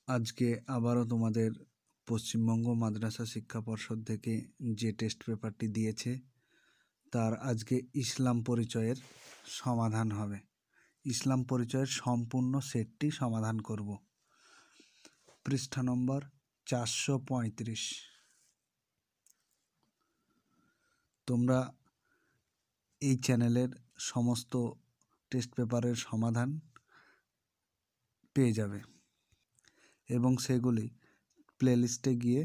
আজকে আবারও তোমাদের পশ্চিমবঙ্গ মাদ্রাসা শিক্ষা পর্ষদ থেকে যে টেস্ট পেপারটি দিয়েছে তার আজকে ইসলাম পরিচয়ের সমাধান হবে। ইসলাম পরিচয়ের সম্পূর্ণ সেটটি সমাধান করব। পৃষ্ঠা নম্বর 435। তোমরা এই চ্যানেলের সমস্ত টেস্ট পেপারের সমাধান পেয়ে যাবে এবং সেগুলি প্লেলিস্টে গিয়ে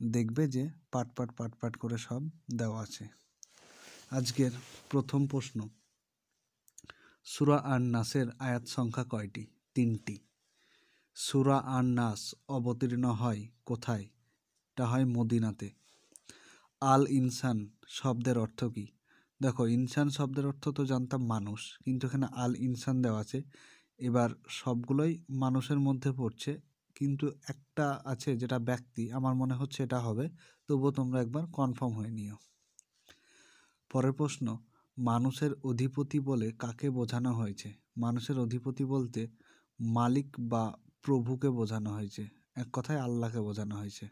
দেখবে যে পাট পাট করে সব দেওয়া আছে। আজকের প্রথম প্রশ্ন, সূরা আন-নাসের আয়াত সংখ্যা কয়টি? 3টি। সূরা আন-নাস অবতীর্ণ হয় কোথায়? এটা হয় মদিনাতে। আল ইনসান শব্দের অর্থ কী? দেখো, ইনসান শব্দের অর্থ তো জানতাম মানুষ, কিন্তু এখানে আল ইনসান দেওয়া আছে। এবার সবগুলোই মানুষের মধ্যে পড়ছে, কিন্তু একটা আছে যেটা ব্যক্তি, আমার মনে হচ্ছে এটা হবে, তবুও তোমরা একবার কনফার্ম হয়ে নিও। পরের প্রশ্ন, মানুষের অধিপতি বলে কাকে বোঝানো হয়েছে? মানুষের অধিপতি বলতে মালিক বা প্রভুকে বোঝানো হয়েছে, এক কথায় আল্লাহকে বোঝানো হয়েছে।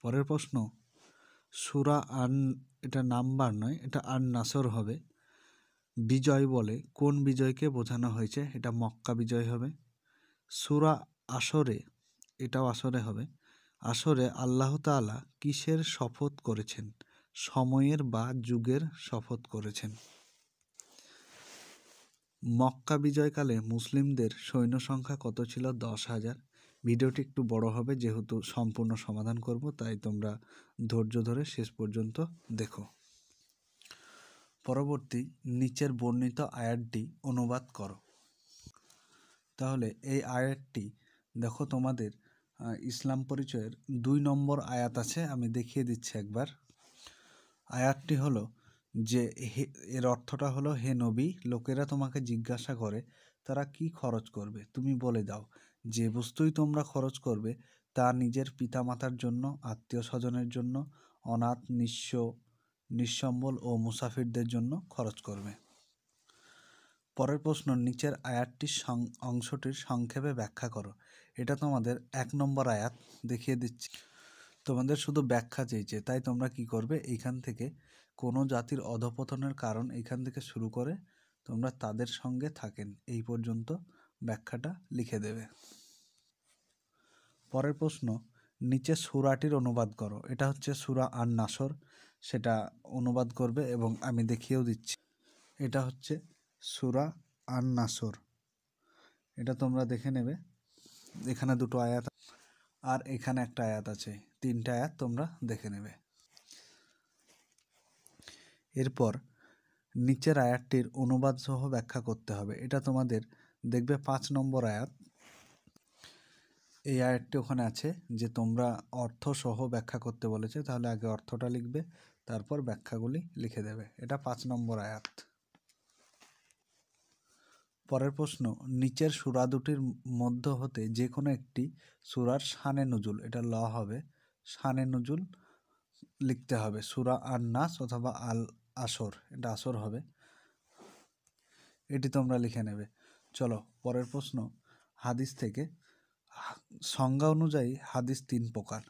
পরের প্রশ্ন, সূরা এটা নাম্বার নয়, এটা আন-নাসর হবে। বিজয় বলে কোন বিজয়কে বোঝানো হয়েছে? এটা মক্কা বিজয় হবে। সূরা আসরে, এটাও আসরে হবে। আসরে আল্লাহ তাআলা কিসের শপথ করেছেন? সময়ের বা যুগের শপথ করেছেন। মক্কা বিজয়কালে মুসলিমদের সৈন্য সংখ্যা কত ছিল? 10,000। ভিডিওটি একটু বড় হবে যেহেতু সম্পূর্ণ সমাধান করব, তাই তোমরা ধৈর্য ধরে শেষ পর্যন্ত দেখো। পরবর্তী, নিচের বর্ণিত আয়াতটি অনুবাদ করো। তাহলে এই আয়াতটি দেখো, তোমাদের ইসলাম পরিচয়ের 2 নম্বর আয়াত আছে, আমি দেখিয়ে দিচ্ছি একবার। আয়াতটি হলো যে এর অর্থটা হলো, হে নবী, লোকেরা তোমাকে জিজ্ঞাসা করে তারা কি খরচ করবে, তুমি বলে দাও যে বস্তুই তোমরা খরচ করবে তা নিজের পিতামাতার জন্য, আত্মীয় স্বজনের জন্য, অনাথ, নিঃস্ব, নিঃসম্বল ও মুসাফিরদের জন্য খরচ করবে। পরের প্রশ্ন, নিচের আয়াতটির অংশটির সংক্ষেপে ব্যাখ্যা করো। এটা তোমাদের 1 নম্বর আয়াত, দেখিয়ে দিচ্ছি। তোমাদের শুধু ব্যাখ্যা চেয়েছে, তাই তোমরা কি করবে, এইখান থেকে কোনো জাতির অধঃপতনের কারণ এইখান থেকে শুরু করে তোমরা তাদের সঙ্গে থাকেন এই পর্যন্ত ব্যাখ্যাটা লিখে দেবে। পরের প্রশ্ন, নিচে সূরাটির অনুবাদ করো। এটা হচ্ছে সূরা আন-নাসর, সেটা অনুবাদ করবে এবং আমি দেখিয়েও দিচ্ছি। এটা হচ্ছে সূরা আন-নাসর, এটা তোমরা দেখে নেবে। এখানে 2টো আয়াত আর এখানে একটা আয়াত আছে, 3টে আয়াত তোমরা দেখে নেবে। এরপর নিচের আয়াতটির অনুবাদ সহ ব্যাখ্যা করতে হবে। এটা তোমাদের দেখবে 5 নম্বর আয়াত। এই আয়াতটি ওখানে আছে যে তোমরা অর্থ সহ ব্যাখ্যা করতে বলেছে, তাহলে আগে অর্থটা লিখবে, তারপর ব্যাখ্যাগুলি লিখে দেবে। এটা 5 নম্বর আয়াত। পরের প্রশ্ন, নিচের সূরা দুটির মধ্য হতে যে কোনো একটি সূরার শানে নুজুল, এটা ল হবে, শানে নুজুল লিখতে হবে। সূরা আন-নাস অথবা আল আসর, এটা আসর হবে, এটি তোমরা লিখে নেবে। চলো পরের প্রশ্ন, হাদিস থেকে। সংজ্ঞা অনুযায়ী হাদিস 3 প্রকার।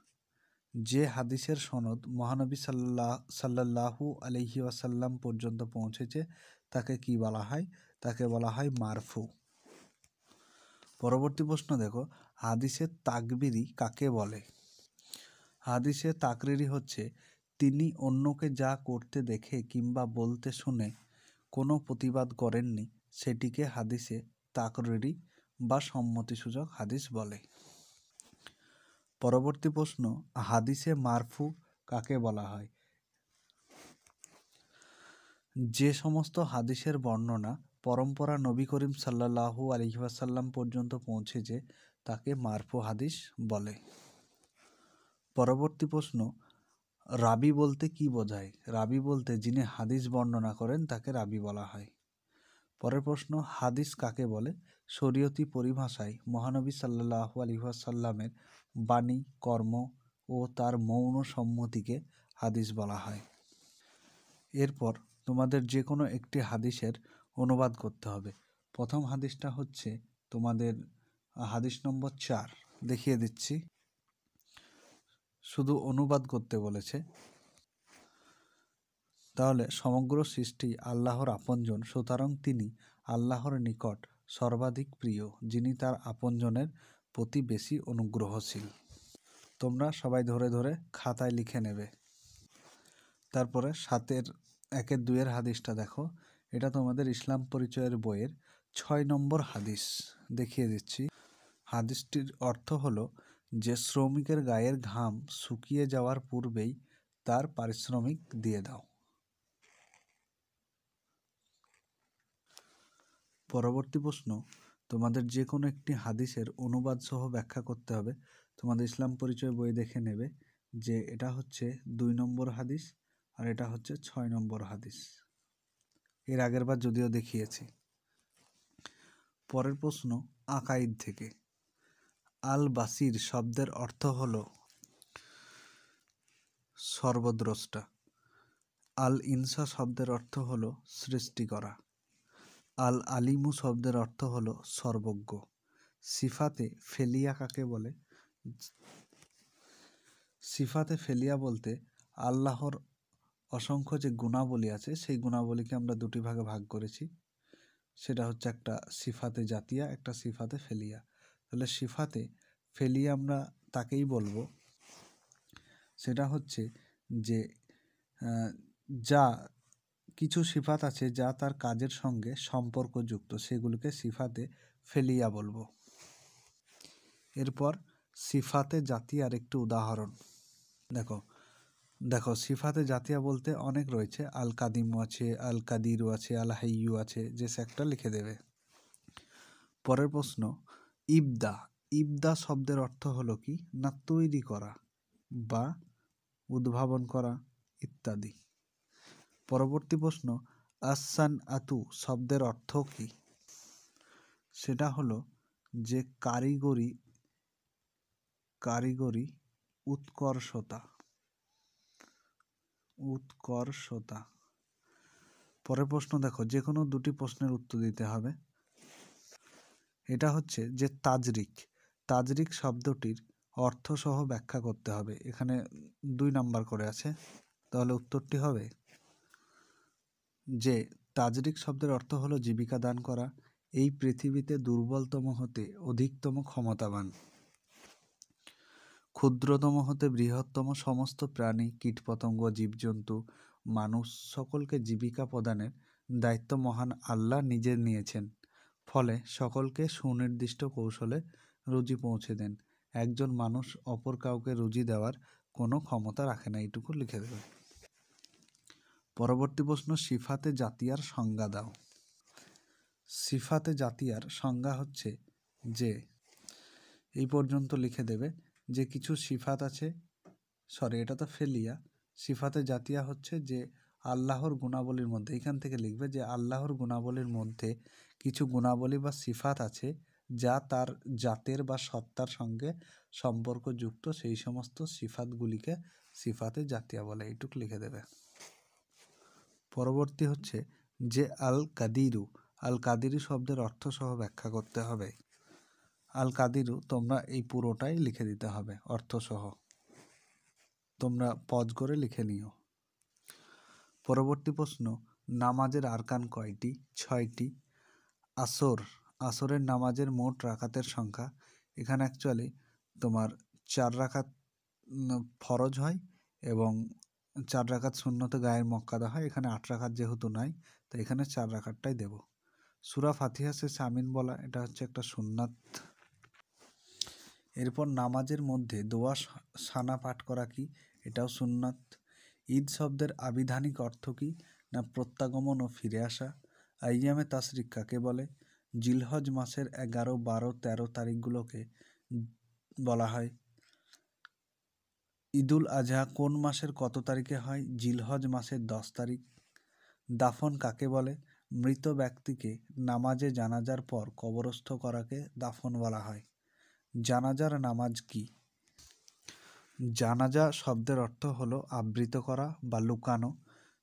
যে হাদিসের সনদ মহানবী সাল্লাল্লাহু আলাইহি ওয়াসাল্লাম পর্যন্ত পৌঁছেছে তাকে কি বলা হয়? তাকে বলা হয় মারফু। পরবর্তী প্রশ্ন দেখো, হাদিসের তাকরিরি কাকে বলে? হাদিসে তাকরিরি হচ্ছে তিনি অন্যকে যা করতে দেখে কিংবা বলতে শুনে কোনো প্রতিবাদ করেননি, সেটিকে হাদিসে তাকরিরি বা সম্মতিসূচক হাদিস বলে। পরবর্তী প্রশ্ন, হাদিসে মারফু কাকে বলা হয়? যে সমস্ত হাদিসের বর্ণনা পরম্পরা নবী করিম সাল্লাল্লাহু আলাইহি ওয়াসাল্লাম পর্যন্ত পৌঁছেছে তাকে মারফু হাদিস বলে। পরবর্তী প্রশ্ন, রাবি বলতে কি বোঝায়? রাবি বলতে যিনি হাদিস বর্ণনা করেন তাকে রাবি বলা হয়। পরের প্রশ্ন, হাদিস কাকে বলে? শরীয়তি পরিভাষায় মহানবী সাল্লাল্লাহু আলাইহি ওয়াসাল্লামের বাণী, কর্ম ও তার মৌন সম্মতিকে হাদিস বলা হয়। এরপর তোমাদের যে কোনো একটি হাদিসের অনুবাদ করতে হবে। প্রথম হাদিসটা হচ্ছে তোমাদের হাদিস নম্বর 4, দেখিয়ে দিচ্ছি। শুধু অনুবাদ করতে বলেছে। তাহলে সমগ্র সৃষ্টি আল্লাহর আপনজন, সুতরাং তিনি আল্লাহর নিকট সর্বাধিক প্রিয়, যিনি তার আপনজনের প্রতি বেশি অনুগ্রহশীল। তোমরা সবাই ধরে ধরে খাতায় লিখে নেবে। তারপরে 1-এর 2-এর হাদিসটা দেখো। এটা তোমাদের ইসলাম পরিচয়ের বইয়ের 6 নম্বর হাদিস, দেখিয়ে দিচ্ছি। হাদিসটির অর্থ হলো যে শ্রমিকের গায়ের ঘাম শুকিয়ে যাওয়ার পূর্বেই তার পারিশ্রমিক দিয়ে দাও। পরবর্তী প্রশ্ন, তোমাদের যে কোনো একটি হাদিসের অনুবাদ সহ ব্যাখ্যা করতে হবে। তোমাদের ইসলাম পরিচয় বই দেখে নেবে যে এটা হচ্ছে 2 নম্বর হাদিস আর এটা হচ্ছে 6 নম্বর হাদিস। এর আগের বার যদিও দেখিয়েছি। পরের প্রশ্ন আকাইদ থেকে। আল বাসির শব্দের অর্থ হলো সর্বদ্রষ্টা। আল ইনসা শব্দের অর্থ হলো সৃষ্টি করা। আল আলিমু শব্দের অর্থ হলো সর্বজ্ঞ। সিফাতে ফেলিয়া কাকে বলে? সিফাতে ফেলিয়া বলতে আল্লাহর অসংখ্য যে গুণাবলী আছে সেই গুণাবলীকে আমরা দুটি ভাগে ভাগ করেছি। সেটা হচ্ছে একটা সিফাতে জাতিয়া, একটা সিফাতে ফেলিয়া। তাহলে সিফাতে ফেলিয়া আমরা তাকেই বলবো, সেটা হচ্ছে যে যা কিছু সিফাত আছে যা তার কাজের সঙ্গে সম্পর্কযুক্ত, সেগুলোকে সিফাতে ফেলিয়া বলবো। এরপর সিফাতে জাতিয়ার একটি উদাহরণ দেখো সিফাতে জাতিয়া বলতে অনেক রয়েছে। আল কাদিমু আছে, আল কাদিরু আছে, আল হাইয়ু আছে, যে একটা লিখে দেবে। পরের প্রশ্ন ইবদা। ইবদা শব্দের অর্থ হলো কি? না তৈরি করা বা উদ্ভাবন করা ইত্যাদি। পরবর্তী প্রশ্ন আসান আতু শব্দের অর্থ কি? সেটা হলো যে কারিগরি উৎকর্ষতা। পরের প্রশ্ন দেখো, যে কোনো দুটি প্রশ্নের উত্তর দিতে হবে। এটা হচ্ছে যে তাজরিক শব্দটির অর্থ সহ ব্যাখ্যা করতে হবে। এখানে 2 নাম্বার করে আছে। তাহলে উত্তরটি হবে যে তাজরিক শব্দের অর্থ হলো জীবিকা দান করা, এই পৃথিবীতে দুর্বলতম হতে অধিকতম ক্ষমতাবান, ক্ষুদ্রতম হতে বৃহত্তম সমস্ত প্রাণী, কীটপতঙ্গ, জীবজন্তু, মানুষ সকলকে জীবিকা প্রদানের দায়িত্ব মহান আল্লাহ নিজে নিয়েছেন। ফলে সকলকে সুনির্দিষ্ট কৌশলে রুজি পৌঁছে দেন। একজন মানুষ অপর কাউকে রুজি দেওয়ার কোনো ক্ষমতা রাখে না। এইটুকু লিখে দেবে। পরবর্তী প্রশ্ন সিফাতে জাতিয়ার সংজ্ঞা দাও। সিফাতে জাতিয়ার সংজ্ঞা হচ্ছে যে এই পর্যন্ত লিখে দেবে যে কিছু সিফাত আছে, এটা তো ফেলিয়া। সিফাতে জাতিয়া হচ্ছে যে আল্লাহর গুণাবলীর মধ্যে, এখান থেকে লিখবে যে আল্লাহর গুণাবলীর মধ্যে কিছু গুণাবলী বা সিফাত আছে যা তার জাতের বা সত্তার সঙ্গে সম্পর্কযুক্ত, সেই সমস্ত সিফাতগুলিকে সিফাতে জাতিয়া বলে। এইটুকু লিখে দেবে। পরবর্তী হচ্ছে যে আল কাদিরু শব্দের অর্থ সহ ব্যাখ্যা করতে হবে। আল কাদিরু তোমরা এই পুরোটাই লিখে দিতে হবে অর্থ সহ। তোমরা পজ করে লিখে নিও। পরবর্তী প্রশ্ন নামাজের আরকান কয়টি? 6টি। আসরের নামাজের মোট রাকাতের সংখ্যা। এখানে অ্যাকচুয়ালি তোমার 4 রাকাত ফরজ হয় এবং 4 রাকাত সুন্নতে গায়ের মক্কাদা হয়। এখানে 8 রাকাত যেহেতু নাই, তাই এখানে 4 রাকাতটাই দেব। সূরা ফাতিহা শেষে আমিন বলা, এটা হচ্ছে একটা সুন্নাত। এরপর নামাজের মধ্যে দোয়া সানা পাঠ করা কি? এটাও সুন্নাত। ঈদ শব্দের আবিধানিক অর্থ কি? না প্রত্যাগমন ও ফিরে আসা। আইয়ামে তাশরিক কাকে বলে? জিলহজ মাসের 11, 12, 13 তারিখগুলোকে বলা হয়। ঈদুল আজহা কোন মাসের কত তারিখে হয়? জিলহজ মাসের 10 তারিখ। দাফন কাকে বলে? মৃত ব্যক্তিকে নামাজে জানাজার পর কবরস্থ করাকে দাফন বলা হয়। জানাজার নামাজ কি? জানাজা শব্দের অর্থ হলো আবৃত করা বা লুকানো।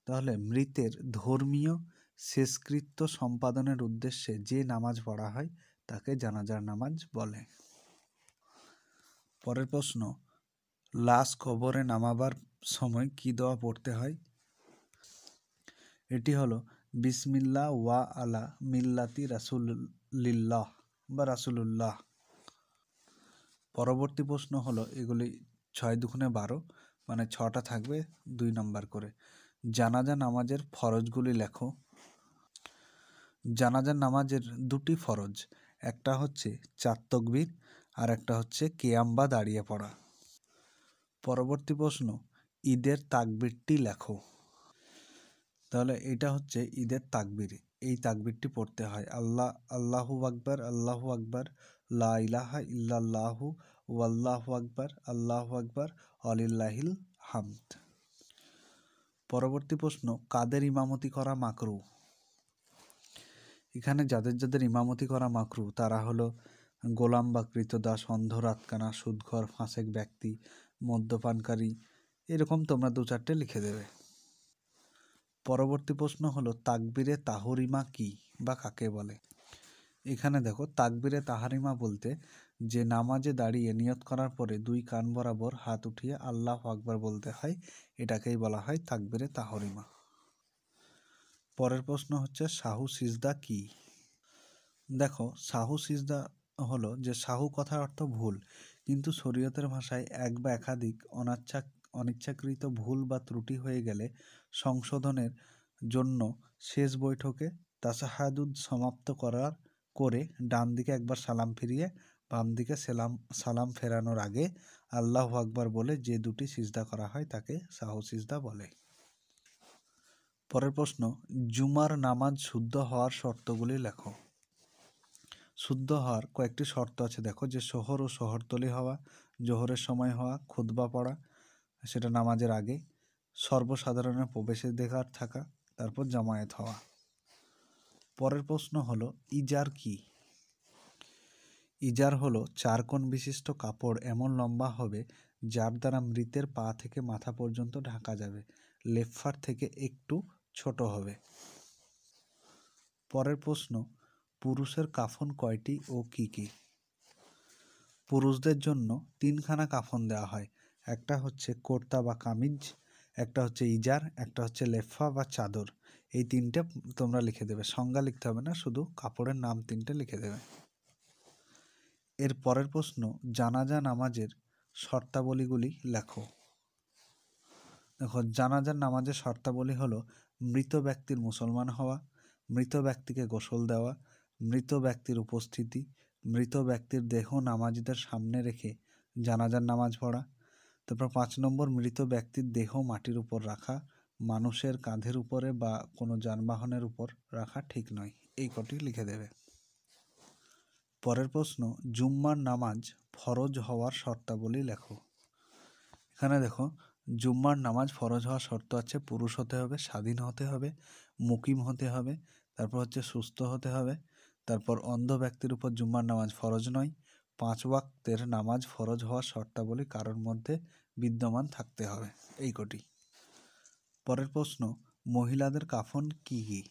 তাহলে মৃতের ধর্মীয় শেষকৃত্য সম্পাদনের উদ্দেশ্যে যে নামাজ পড়া হয় তাকে জানাজার নামাজ বলে। পরের প্রশ্ন, লাশ কবরে নামাবার সময় কি দোয়া পড়তে হয়? এটি হলো বিসমিল্লাহ ওয়া আলা মিল্লাতি রাসূলিল্লাহ বা রাসূলুল্লাহ। পরবর্তী প্রশ্ন হলো, এগুলি 6 দুগুণে 12, মানে 6টা থাকবে 2 নাম্বার করে। জানাজা নামাজের ফরজগুলি লেখো। জানাজা নামাজের 2টি ফরজ, একটা হচ্ছে 4 তাকবীর আর একটা হচ্ছে কিয়াম বা দাঁড়িয়ে পড়া। পরবর্তী প্রশ্ন, ঈদের তাকবীরটি লেখো। তাহলে এটা হচ্ছে ঈদের তাকবীর। এই তাকবীরটি পড়তে হয় আল্লাহু আকবার, আল্লাহু আকবার, লা ইলাহা ইল্লাল্লাহু, ওয়াল্লাহু আকবার, আল্লাহু আকবার, ওয়ালিল্লাহিল হামদ। পরবর্তী প্রশ্ন, কাদের ইমামতি করা মাকরু? এখানে যাদের যাদের ইমামতি করা মাকরু তারা হলো গোলাম বা কৃতদাস, অন্ধ, রাতকানা, সুদখোর, ফাসেক ব্যক্তি, মদ্যপানকারী, এরকম তোমরা 2-4টে লিখে দেবে। পরবর্তী প্রশ্ন হলো, তাকবীরে তাহরিমা কি বা কাকে বলে? এখানে দেখো, তাকবীরে তাহরিমা বলতে যে নামাজে দাঁড়িয়ে নিয়ত করার পরে 2 কান বরাবর হাত উঠিয়ে আল্লাহু আকবার বলতে হয়, এটাকেই বলা হয় তাকবীরে তাহরিমা। পরের প্রশ্ন হচ্ছে, সাহু সিজদা কি? দেখো, সাহু সিজদা হলো যে সাহু কথার অর্থ ভুল, কিন্তু শরীয়তের ভাষায় এক বা একাধিক অনিচ্ছাকৃত ভুল বা ত্রুটি হয়ে গেলে সংশোধনের জন্য শেষ বৈঠকে তাশাহুদ সমাপ্ত করে ডান দিকে একবার সালাম ফিরিয়ে বাম দিকে সালাম ফেরানোর আগে আল্লাহু আকবার বলে যে 2টি সিজদা করা হয় তাকে সাহু সিজদা বলে। পরের প্রশ্ন, জুমার নামাজ শুদ্ধ হওয়ার শর্তগুলি লেখো। শুদ্ধ হওয়ার কয়েকটি শর্ত আছে, দেখো, যে শহর ও শহরতলি হওয়া, জোহরের সময় হওয়া, খুতবা পড়া সেটা নামাজের আগে, সর্বসাধারণের প্রবেশাধিকার থাকা, তারপর জামায়াত হওয়া। পরের প্রশ্ন হলো, ইজার কি? ইজার হলো 4 কোণ বিশিষ্ট কাপড়, এমন লম্বা হবে যার দ্বারা মৃতের পা থেকে মাথা পর্যন্ত ঢাকা যাবে, লেফার থেকে একটু ছোট হবে। পরের প্রশ্ন, পুরুষের কাফন কয়টি ও কি কি? পুরুষদের জন্য 3খানা কাফন দেওয়া হয়, একটা হচ্ছে কুর্তা বা কামিজ, একটা হচ্ছে ইজার, একটা হচ্ছে লেফা বা চাদর। এই 3টে তোমরা লিখে দেবে, সংজ্ঞা লিখতে হবে না, শুধু কাপড়ের নাম 3টে লিখে দেবে। এর পরের প্রশ্ন, জানাজা নামাজের শর্তাবলীগুলি লেখো। দেখো, জানাজার নামাজের শর্তাবলী হলো মৃত ব্যক্তির মুসলমান হওয়া, মৃত ব্যক্তিকে গোসল দেওয়া, মৃত ব্যক্তির উপস্থিতি, মৃত ব্যক্তির দেহ নামাজীদের সামনে রেখে জানাজার নামাজ পড়া, তারপর 5 নম্বর, মৃত ব্যক্তির দেহ মাটির উপর রাখা, মানুষের কাঁধের উপরে বা কোনো যানবাহনের উপর রাখা ঠিক নয়। এই কটি লিখে দেবে। পরের প্রশ্ন, জুম্মার নামাজ ফরজ হওয়ার শর্তাবলী লেখো। এখানে দেখো, জুম্মার নামাজ ফরজ হওয়ার শর্ত আছে, পুরুষ হতে হবে, স্বাধীন হতে হবে, মুকিম হতে হবে, তারপর হচ্ছে সুস্থ হতে হবে, তারপর অন্ধ ব্যক্তির উপর জুম্মার নামাজ ফরজ নয়, 5 ওয়াক্তের নামাজ ফরজ হওয়ার শর্তাবলী কারোর মধ্যে বিদ্যমান থাকতে হবে। এই কটি। পরের প্রশ্ন, মহিলাদের কাফন কি কি?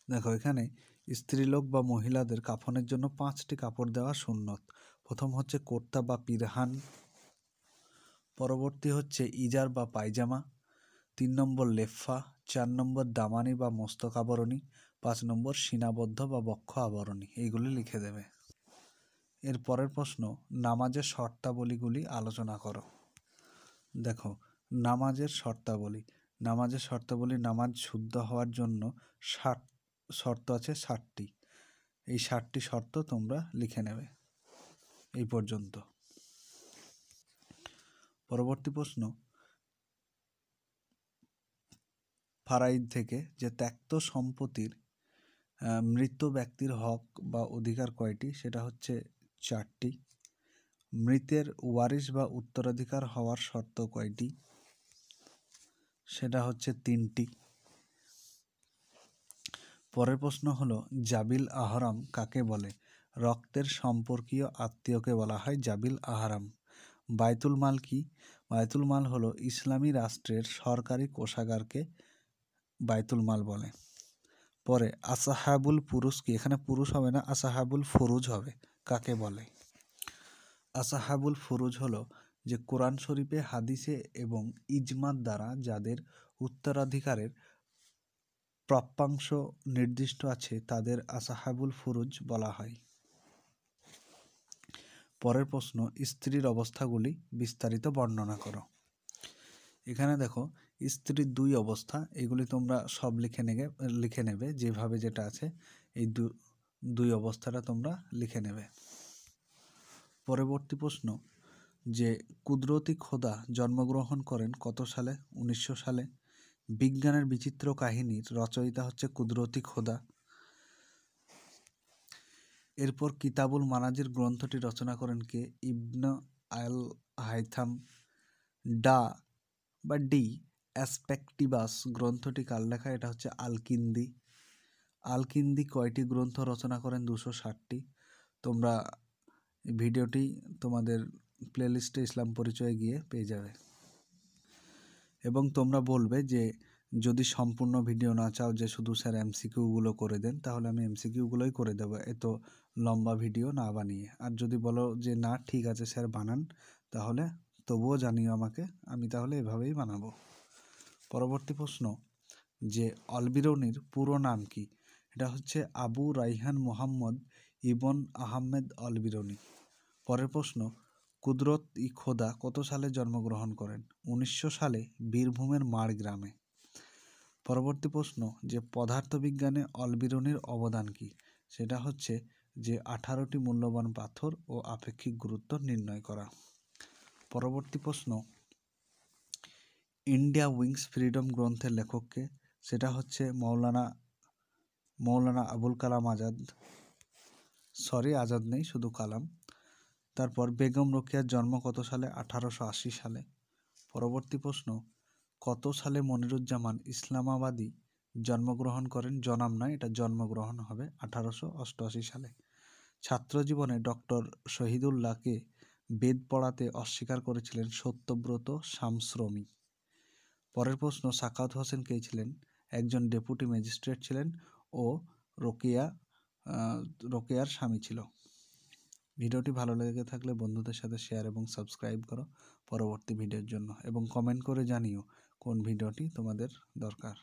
দেখো, এখানে স্ত্রীলোক বা মহিলাদের কাফনের জন্য 5টি কাপড় দেওয়া সুন্নত। প্রথম হচ্ছে কুর্তা বা পিরহান, পরবর্তী হচ্ছে ইজার বা পায়জামা, 3 নম্বর লেফা, 4 নম্বর দামানি বা মস্তক আবরণী, 5 নম্বর সীনাবদ্ধ বা বক্ষ আবরণী। এইগুলি লিখে দেবে। এর পরের প্রশ্ন, নামাজের শর্তাবলীগুলি আলোচনা করো। দেখো, নামাজের শর্তাবলী। নামাজ শুদ্ধ হওয়ার জন্য শর্ত আছে 60টি। এই 60টি শর্ত তোমরা লিখে নেবে। এই পর্যন্ত। পরবর্তী প্রশ্ন, ফারাইদ থেকে যে ত্যক্ত সম্পত্তির মৃত ব্যক্তির হক বা অধিকার কয়টি? সেটা হচ্ছে 4টি। মৃতের ওয়ারিশ বা উত্তরাধিকার হওয়ার শর্ত কয়টি? সেটা হচ্ছে 3টি। পরের প্রশ্ন হলো, জাবিল আহরাম কাকে বলে? রক্তের সম্পর্কীয় আত্মীয়কে বলা হয় জাবিল আহরাম। বায়তুল মাল কি? বায়তুল মাল হলো ইসলামী রাষ্ট্রের সরকারি কোষাগারকে বাইতুল মাল বলে। পরে আসাহাবুল ফুরুজ কি, এখানে পুরুষ হবে না, আসাহাবুল ফুরুজ হবে। কাকে বলে? আসাহাবুল ফুরুজ হলো যে কোরআন শরীফে, হাদিসে এবং ইজমার দ্বারা যাদের উত্তরাধিকারের প্রাপ্যাংশ নির্দিষ্ট আছে তাদের আসাহাবুল ফুরুজ বলা হয়। পরের প্রশ্ন, স্ত্রীর অবস্থাগুলি বিস্তারিত বর্ণনা করো। এখানে দেখো স্ত্রীর দুই অবস্থা, এগুলি তোমরা সব লিখে নেবে যেভাবে যেটা আছে, এই দুই অবস্থাটা তোমরা লিখে নেবে। পরবর্তী প্রশ্ন, যে কুদরতি খোদা জন্মগ্রহণ করেন কত সালে? 1900 সালে। বিজ্ঞানের বিচিত্র কাহিনীর রচয়িতা হচ্ছে কুদরতি খোদা। এরপর কিতাবুল মানাজির গ্রন্থটি রচনা করেন কে? ইবন আল হাইথাম। ডি অ্যাসপেক্টিভাস গ্রন্থটি কার লেখা? এটা হচ্ছে আল-কিন্দি। আল-কিন্দি কয়টি গ্রন্থ রচনা করেন? 260টি। তোমরা ভিডিওটি তোমাদের প্লেলিস্টে ইসলাম পরিচয়ে গিয়ে পেয়ে যাবে। এবং তোমরা বলবে যে যদি সম্পূর্ণ ভিডিও না চাও, যে শুধু স্যার এমসিকিউগুলো করে দেন, তাহলে আমি এমসিকিউগুলোই করে দেবো, এত লম্বা ভিডিও না বানিয়ে। আর যদি বলো যে না ঠিক আছে স্যার বানান, তাহলে তবুও জানিও আমাকে, আমি তাহলে এভাবেই বানাবো। পরবর্তী প্রশ্ন, যে অলবিরুনির পুরো নাম কি? এটা হচ্ছে আবু রাইহান মোহাম্মদ ইবন আহমেদ অলবিরুনি। পরের প্রশ্ন, কুদরত ই খোদা কত সালে জন্মগ্রহণ করেন? 1900 সালে বীরভূমের মাড় গ্রামে। পরবর্তী প্রশ্ন, যে পদার্থবিজ্ঞানে অলবিরুনির অবদান কি? সেটা হচ্ছে যে 18টি মূল্যবান পাথর ও আপেক্ষিক গুরুত্ব নির্ণয় করা। পরবর্তী প্রশ্ন, ইন্ডিয়া উইংস ফ্রিডম গ্রন্থের লেখককে? সেটা হচ্ছে মৌলানা আবুল কালাম আজাদ। আজাদ নেই, শুধু কালাম। তারপর বেগম রোকেয়ার জন্ম কত সালে? 1880 সালে। পরবর্তী প্রশ্ন, কত সালে মনিরুজ্জামান ইসলামাবাদী জন্মগ্রহণ করেন? জনাম নয়, এটা জন্মগ্রহণ হবে 1888 সালে। ছাত্র জীবনে ডক্টর শহীদুল্লাহকে বেদ পড়াতে অস্বীকার করেছিলেন সত্যব্রত শামসরমি। পরের প্রশ্ন, সাখাওয়াত হোসেন কে ছিলেন? একজন ডেপুটি ম্যাজিস্ট্রেট ছিলেন ও রোকেয়ার স্বামী ছিল। ভিডিওটি ভালো লেগে থাকলে বন্ধুদের সাথে শেয়ার এবং সাবস্ক্রাইব করো পরবর্তী ভিডিওর জন্য, এবং কমেন্ট করে জানিও কোন ভিডিওটি তোমাদের দরকার।